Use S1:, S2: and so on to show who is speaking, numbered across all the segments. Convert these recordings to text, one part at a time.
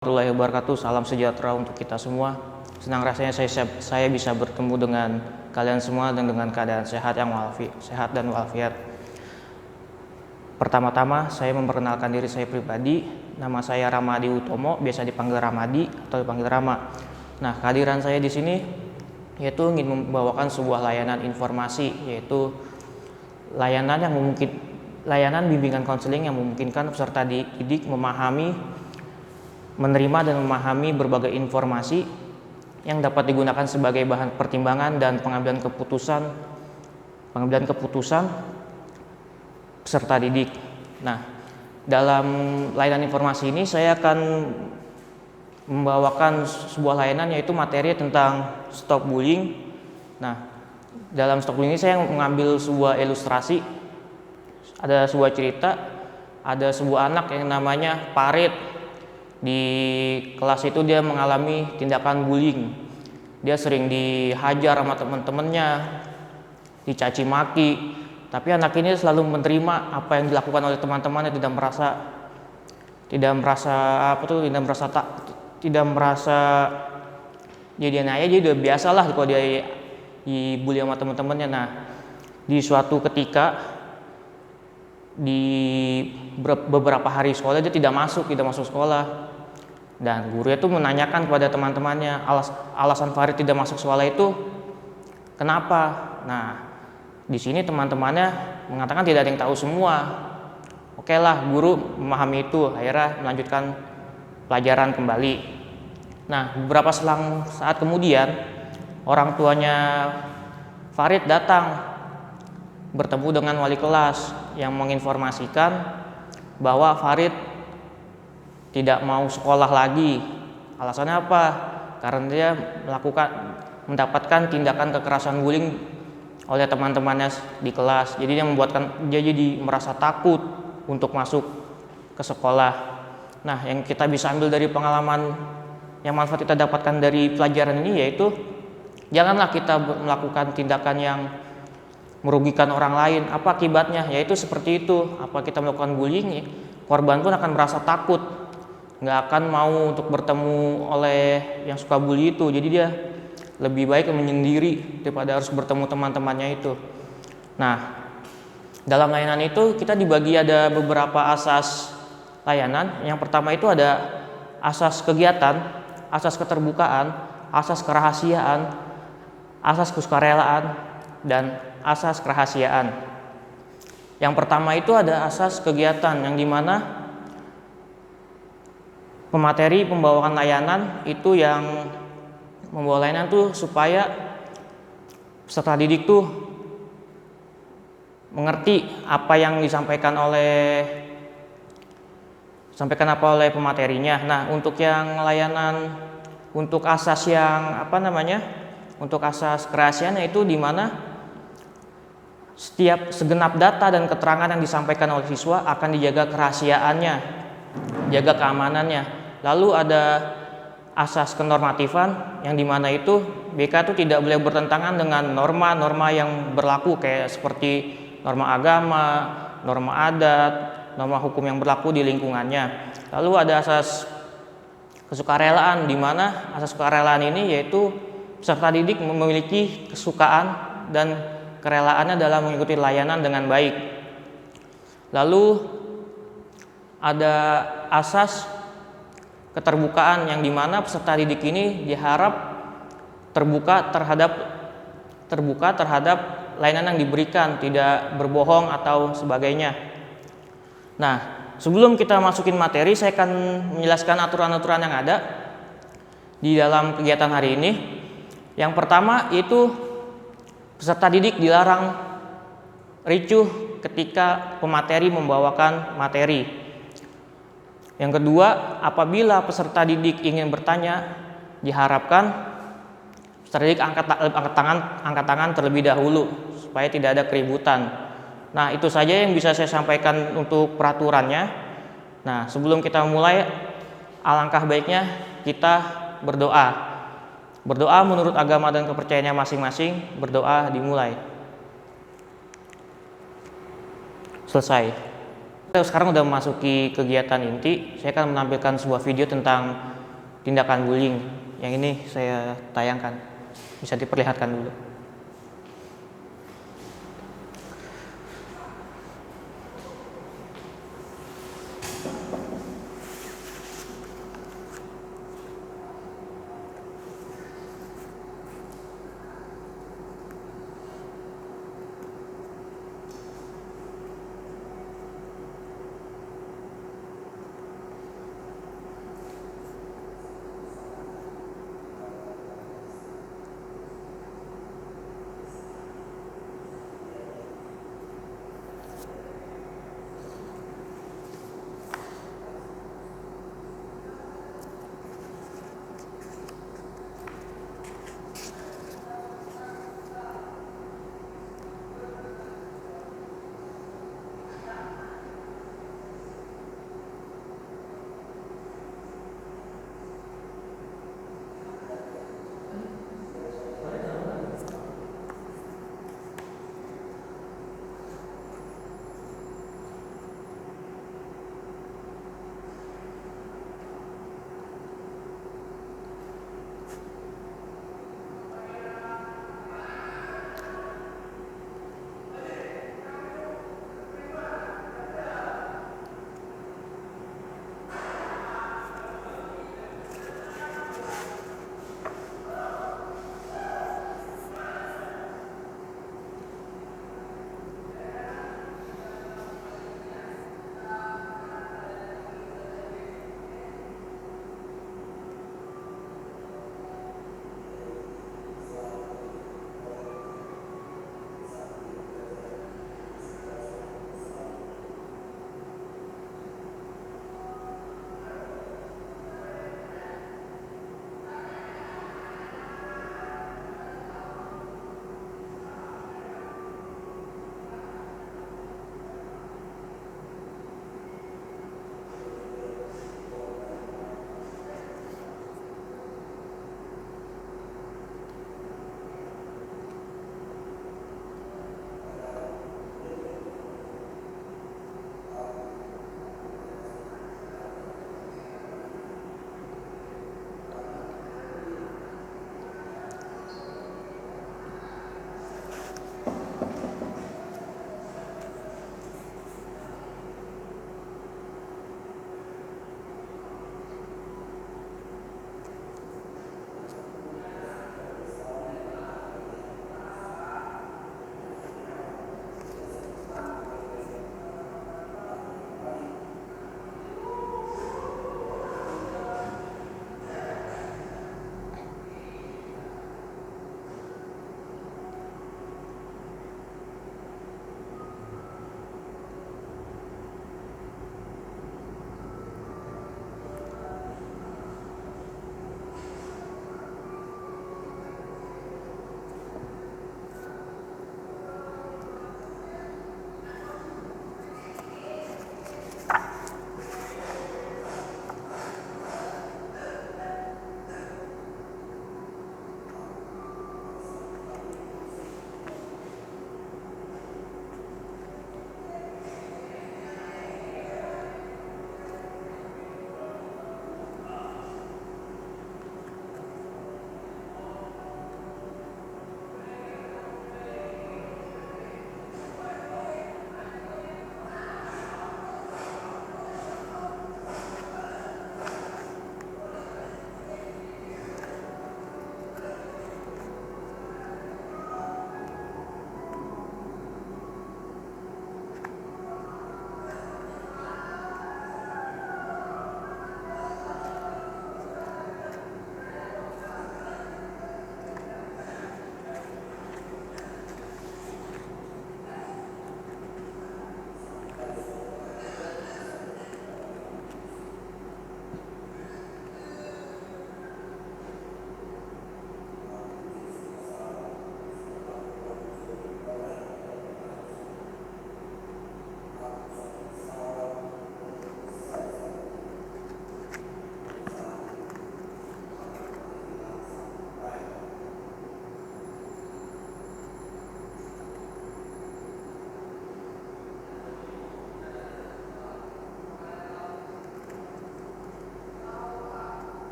S1: Warahmatullahi wabarakatuh. Salam sejahtera untuk kita semua. Senang rasanya saya bisa bertemu dengan kalian semua dan dengan keadaan sehat dan walafiat. Pertama-tama saya memperkenalkan diri saya pribadi. Nama saya Ramadi Utomo, biasa dipanggil Ramadi atau dipanggil Rama. Nah, kehadiran saya di sini yaitu ingin membawakan sebuah layanan informasi, yaitu layanan bimbingan konseling yang memungkinkan peserta didik menerima dan memahami berbagai informasi yang dapat digunakan sebagai bahan pertimbangan dan pengambilan keputusan peserta didik. Nah, dalam layanan informasi ini saya akan membawakan sebuah layanan, yaitu materi tentang stop bullying. Nah, dalam stop bullying ini saya mengambil sebuah ilustrasi. Ada sebuah cerita, ada sebuah anak yang namanya Farid. Di kelas itu dia mengalami tindakan bullying. Dia sering dihajar sama teman-temannya, dicaci maki. Tapi anak ini selalu menerima apa yang dilakukan oleh teman-temannya, tidak merasa jadi aja, jadi udah biasalah kalau dia dibully sama teman-temannya. Nah, di suatu ketika di beberapa hari sekolah dia tidak masuk sekolah, dan gurunya itu menanyakan kepada teman-temannya alasan Farid tidak masuk sekolah itu kenapa. Nah, di sini teman-temannya mengatakan tidak ada yang tahu semua. Oke lah, guru memahami itu, akhirnya melanjutkan pelajaran kembali. Nah, beberapa saat kemudian orang tuanya Farid datang bertemu dengan wali kelas yang menginformasikan bahwa Farid tidak mau sekolah lagi. Alasannya apa? Karena dia mendapatkan tindakan kekerasan bullying oleh teman-temannya di kelas. Jadi dia jadi merasa takut untuk masuk ke sekolah. Nah, yang kita bisa ambil dari pengalaman yang manfaat kita dapatkan dari pelajaran ini, yaitu janganlah kita melakukan tindakan yang merugikan orang lain. Apa akibatnya? Yaitu seperti itu. Apa kita melakukan bullying, korban pun akan merasa takut, nggak akan mau untuk bertemu oleh yang suka bully itu. Jadi dia lebih baik menyendiri daripada harus bertemu teman-temannya itu. Nah, dalam layanan itu kita dibagi ada beberapa asas layanan. Yang pertama itu ada asas kegiatan, asas keterbukaan, asas kerahasiaan, asas kesukarelaan, dan asas kerahasiaan. Yang pertama itu ada asas kegiatan, yang dimana pemateri pembawakan layanan itu yang membawa layanan tuh supaya peserta didik tuh mengerti apa yang disampaikan oleh pematerinya. Nah, untuk yang layanan, untuk asas untuk asas kerahasiaan, itu di mana setiap segenap data dan keterangan yang disampaikan oleh siswa akan dijaga kerahasiaannya, jaga keamanannya. Lalu ada asas kenormatifan, yang dimana itu BK itu tidak boleh bertentangan dengan norma-norma yang berlaku, kayak seperti norma agama, norma adat, norma hukum yang berlaku di lingkungannya. Lalu ada asas kesukarelaan, di mana asas kesukarelaan ini yaitu peserta didik memiliki kesukaan dan kerelaannya dalam mengikuti layanan dengan baik. Lalu ada asas keterbukaan, yang dimana peserta didik ini diharap terbuka terhadap layanan yang diberikan, tidak berbohong atau sebagainya. Nah, sebelum kita masukin materi, saya akan menjelaskan aturan-aturan yang ada di dalam kegiatan hari ini. Yang pertama itu peserta didik dilarang ricuh ketika pemateri membawakan materi. Yang kedua, apabila peserta didik ingin bertanya, diharapkan peserta didik angkat tangan terlebih dahulu supaya tidak ada keributan. Nah, itu saja yang bisa saya sampaikan untuk peraturannya. Nah, sebelum kita mulai, alangkah baiknya kita berdoa. Berdoa menurut agama dan kepercayaannya masing-masing. Berdoa dimulai. Selesai. Kita sekarang udah memasuki kegiatan inti. Saya akan menampilkan sebuah video tentang tindakan bullying. Yang ini saya tayangkan, bisa diperlihatkan dulu.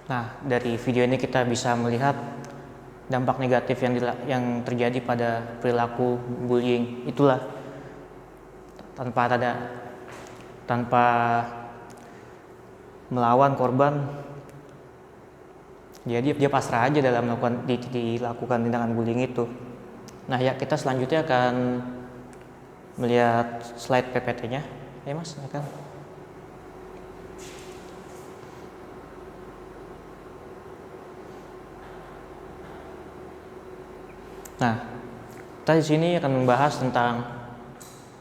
S1: Nah, dari video ini kita bisa melihat dampak negatif yang terjadi pada perilaku bullying. Itulah tanpa melawan korban, jadi dia pasrah aja dalam dilakukan tindakan bullying itu. Nah ya, kita selanjutnya akan melihat slide PPT-nya. Ya Mas, silakan. Nah, kita di sini akan membahas tentang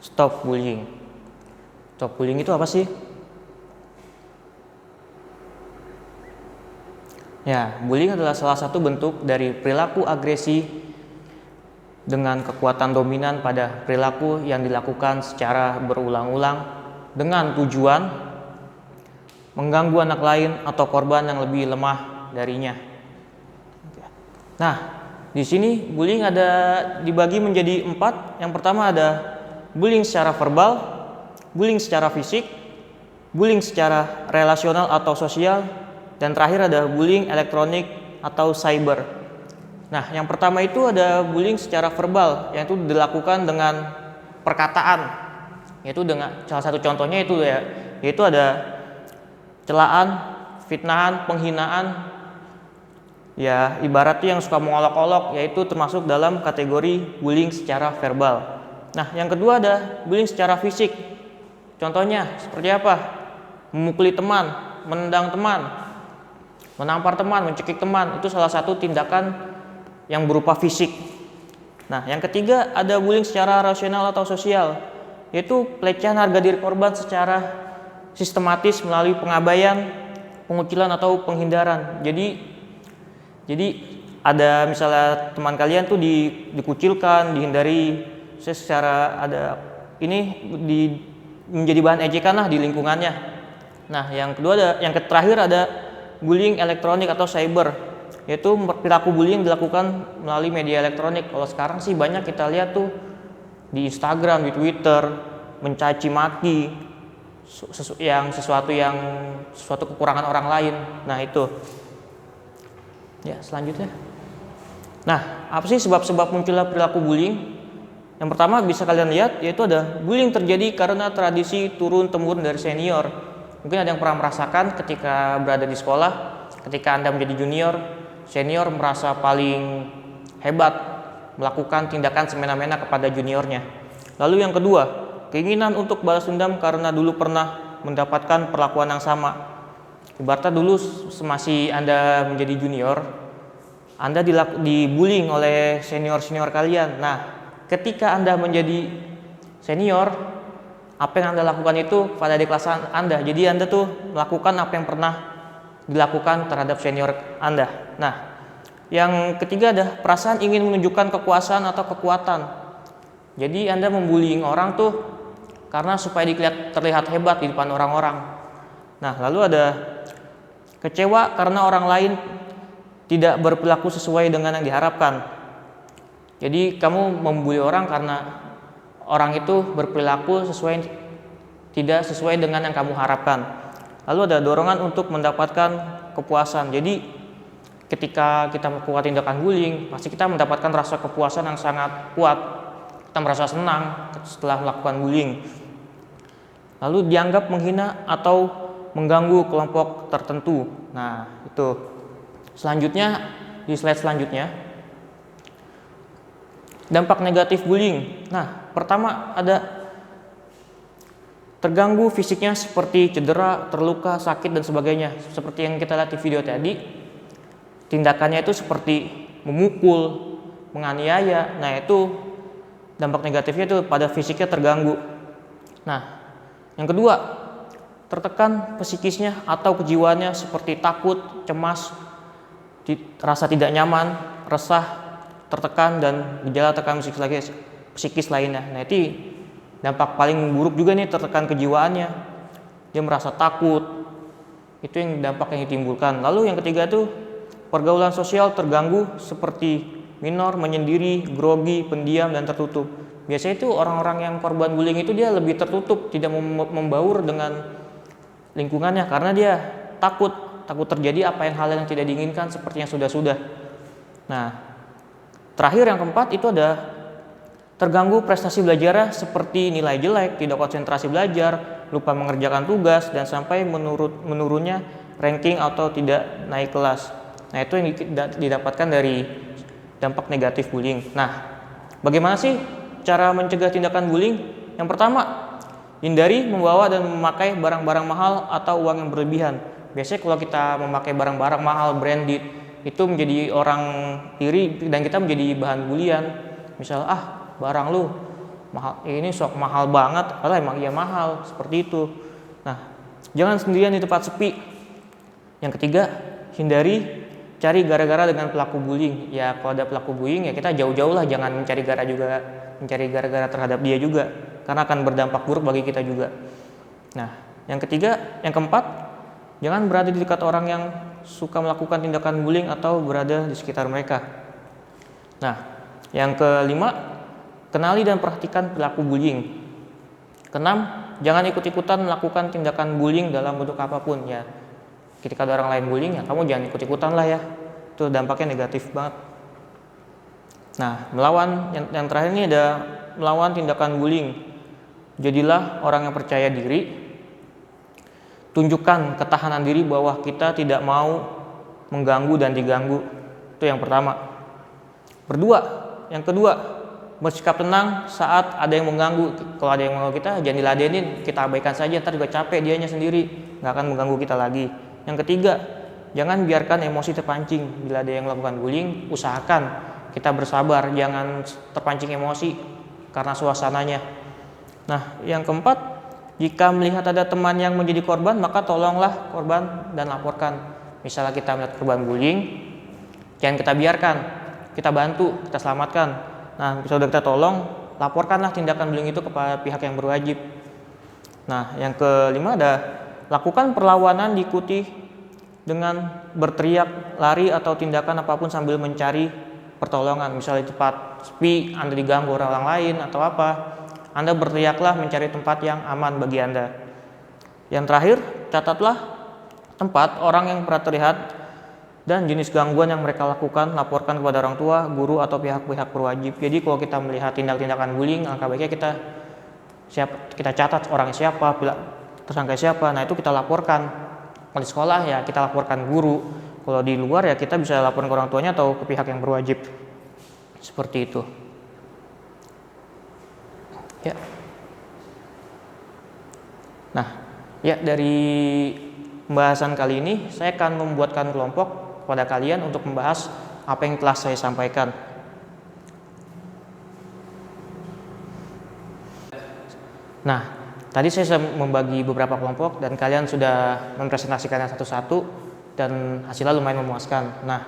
S1: stop bullying. Stop bullying itu apa sih? Ya, bullying adalah salah satu bentuk dari perilaku agresi dengan kekuatan dominan pada perilaku yang dilakukan secara berulang-ulang dengan tujuan mengganggu anak lain atau korban yang lebih lemah darinya. Nah, di sini bullying ada dibagi menjadi 4. Yang pertama ada bullying secara verbal, bullying secara fisik, bullying secara relasional atau sosial, dan terakhir ada bullying elektronik atau cyber. Nah, yang pertama itu ada bullying secara verbal, yaitu dilakukan dengan perkataan. Yaitu dengan salah satu contohnya yaitu ada celaan, fitnahan, penghinaan. Ya, ibaratnya yang suka mengolok-olok, yaitu termasuk dalam kategori bullying secara verbal. Nah, yang kedua ada bullying secara fisik. Contohnya seperti apa? Memukuli teman, menendang teman, menampar teman, mencekik teman, itu salah satu tindakan yang berupa fisik. Nah, yang ketiga ada bullying secara rasional atau sosial, yaitu pelecehan harga diri korban secara sistematis melalui pengabaian, pengucilan atau penghindaran. Jadi ada misalnya teman kalian tuh dikucilkan, dihindari secara menjadi bahan ejekan lah di lingkungannya. Nah, yang terakhir ada bullying elektronik atau cyber, yaitu perilaku bullying dilakukan melalui media elektronik. Kalau sekarang sih banyak kita lihat tuh di Instagram, di Twitter, mencaci maki sesuatu kekurangan orang lain. Nah, itu. Ya, selanjutnya. Nah, apa sih sebab-sebab munculnya perilaku bullying? Yang pertama bisa kalian lihat, yaitu ada bullying terjadi karena tradisi turun-temurun dari senior. Mungkin ada yang pernah merasakan ketika berada di sekolah, ketika Anda menjadi junior, senior merasa paling hebat melakukan tindakan semena-mena kepada juniornya. Lalu yang kedua, keinginan untuk balas dendam karena dulu pernah mendapatkan perlakuan yang sama. Ibaratnya dulu masih Anda menjadi junior, Anda dibullying oleh senior-senior kalian. Nah, ketika Anda menjadi senior, apa yang Anda lakukan itu pada di kelas Anda. Jadi Anda tuh melakukan apa yang pernah dilakukan terhadap senior Anda. Nah, yang ketiga ada perasaan ingin menunjukkan kekuasaan atau kekuatan. Jadi Anda membullying orang tuh karena supaya terlihat hebat di depan orang-orang. Nah, lalu ada kecewa karena orang lain tidak berperilaku sesuai dengan yang diharapkan. Jadi kamu membuli orang karena orang itu berperilaku tidak sesuai dengan yang kamu harapkan. Lalu ada dorongan untuk mendapatkan kepuasan. Jadi ketika kita melakukan tindakan bullying, pasti kita mendapatkan rasa kepuasan yang sangat kuat. Kita merasa senang setelah melakukan bullying. Lalu dianggap menghina atau mengganggu kelompok tertentu. Nah, itu. Selanjutnya, di slide selanjutnya, dampak negatif bullying. Nah, pertama ada terganggu fisiknya seperti cedera, terluka, sakit, dan sebagainya. Seperti yang kita lihat di video tadi, tindakannya itu seperti memukul, menganiaya. Nah, itu dampak negatifnya itu pada fisiknya terganggu. Nah, yang kedua, tertekan psikisnya atau kejiwaannya seperti takut, cemas, rasa tidak nyaman, resah, tertekan, dan gejala tekanan psikis lainnya. Nah, itu dampak paling buruk juga nih, tertekan kejiwaannya. Dia merasa takut. Itu yang dampak yang ditimbulkan. Lalu yang ketiga itu pergaulan sosial terganggu seperti minor, menyendiri, grogi, pendiam, dan tertutup. Biasanya itu orang-orang yang korban bullying itu dia lebih tertutup, tidak membaur dengan lingkungannya karena dia takut terjadi hal yang tidak diinginkan seperti yang sudah-sudah. Nah, terakhir yang keempat itu ada terganggu prestasi belajarnya seperti nilai jelek, tidak konsentrasi belajar, lupa mengerjakan tugas, dan sampai menurunnya ranking atau tidak naik kelas. Nah, itu yang didapatkan dari dampak negatif bullying. Nah, bagaimana sih cara mencegah tindakan bullying? Yang pertama, hindari membawa dan memakai barang-barang mahal atau uang yang berlebihan. Biasanya kalau kita memakai barang-barang mahal branded, itu menjadi orang iri dan kita menjadi bahan bulian. Misal, barang lu mahal, ini sok mahal banget, kalau emang iya mahal, seperti itu. Nah, jangan sendirian di tempat sepi. Yang ketiga, hindari cari gara-gara dengan pelaku bullying. Ya kalau ada pelaku bullying ya kita jauh-jauh lah, jangan mencari gara-gara terhadap dia juga, karena akan berdampak buruk bagi kita juga. Nah, yang keempat, jangan berada di dekat orang yang suka melakukan tindakan bullying atau berada di sekitar mereka. Nah, yang kelima, kenali dan perhatikan pelaku bullying. Keenam, jangan ikut-ikutan melakukan tindakan bullying dalam bentuk apapun ya. Ketika ada orang lain bullying ya kamu jangan ikut-ikutan lah ya. Itu dampaknya negatif banget. Nah, melawan yang terakhir ini ada melawan tindakan bullying. Jadilah orang yang percaya diri. Tunjukkan ketahanan diri bahwa kita tidak mau mengganggu dan diganggu. Itu yang pertama. Yang kedua, bersikap tenang saat ada yang mengganggu. Kalau ada yang mengganggu kita, jangan diladenin, kita abaikan saja, ntar juga capek dianya sendiri, nggak akan mengganggu kita lagi. Yang ketiga, jangan biarkan emosi terpancing. Bila ada yang melakukan bullying, usahakan kita bersabar, jangan terpancing emosi karena suasananya. Nah, yang keempat, jika melihat ada teman yang menjadi korban, maka tolonglah korban dan laporkan. Misalnya kita melihat korban bullying, jangan kita biarkan, kita bantu, kita selamatkan. Nah, sudah kita tolong, laporkanlah tindakan bullying itu kepada pihak yang berwajib. Nah, yang kelima ada lakukan perlawanan diikuti dengan berteriak, lari atau tindakan apapun sambil mencari pertolongan. Misalnya di tempat sepi, Anda diganggu orang lain atau apa, Anda berteriaklah mencari tempat yang aman bagi Anda. Yang terakhir, catatlah tempat orang yang pernah terlihat dan jenis gangguan yang mereka lakukan, laporkan kepada orang tua, guru, atau pihak-pihak berwajib. Jadi kalau kita melihat tindakan bullying, alangkah baiknya kita catat orangnya siapa, tersangka siapa. Nah, itu kita laporkan. Kalau di sekolah ya kita laporkan guru. Kalau di luar ya kita bisa laporkan ke orang tuanya atau ke pihak yang berwajib. Seperti itu. Ya. Nah, ya dari pembahasan kali ini saya akan membuatkan kelompok pada kalian untuk membahas apa yang telah saya sampaikan. Nah, tadi saya membagi beberapa kelompok dan kalian sudah mempresentasikannya satu-satu dan hasilnya lumayan memuaskan. Nah,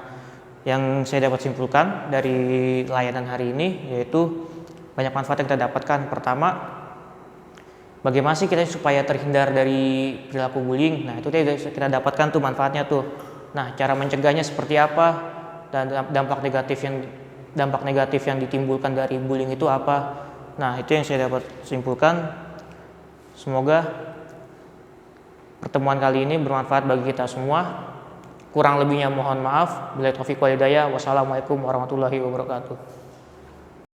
S1: yang saya dapat simpulkan dari layanan hari ini yaitu banyak manfaat yang kita dapatkan. Pertama, bagaimana sih kita supaya terhindar dari perilaku bullying? Nah, itu kita dapatkan tuh manfaatnya tuh. Nah, cara mencegahnya seperti apa dan dampak negatif yang ditimbulkan dari bullying itu apa? Nah, itu yang saya dapat simpulkan. Semoga pertemuan kali ini bermanfaat bagi kita semua. Kurang lebihnya mohon maaf. Billahi taufiq wal hidayah. Wassalamualaikum warahmatullahi wabarakatuh.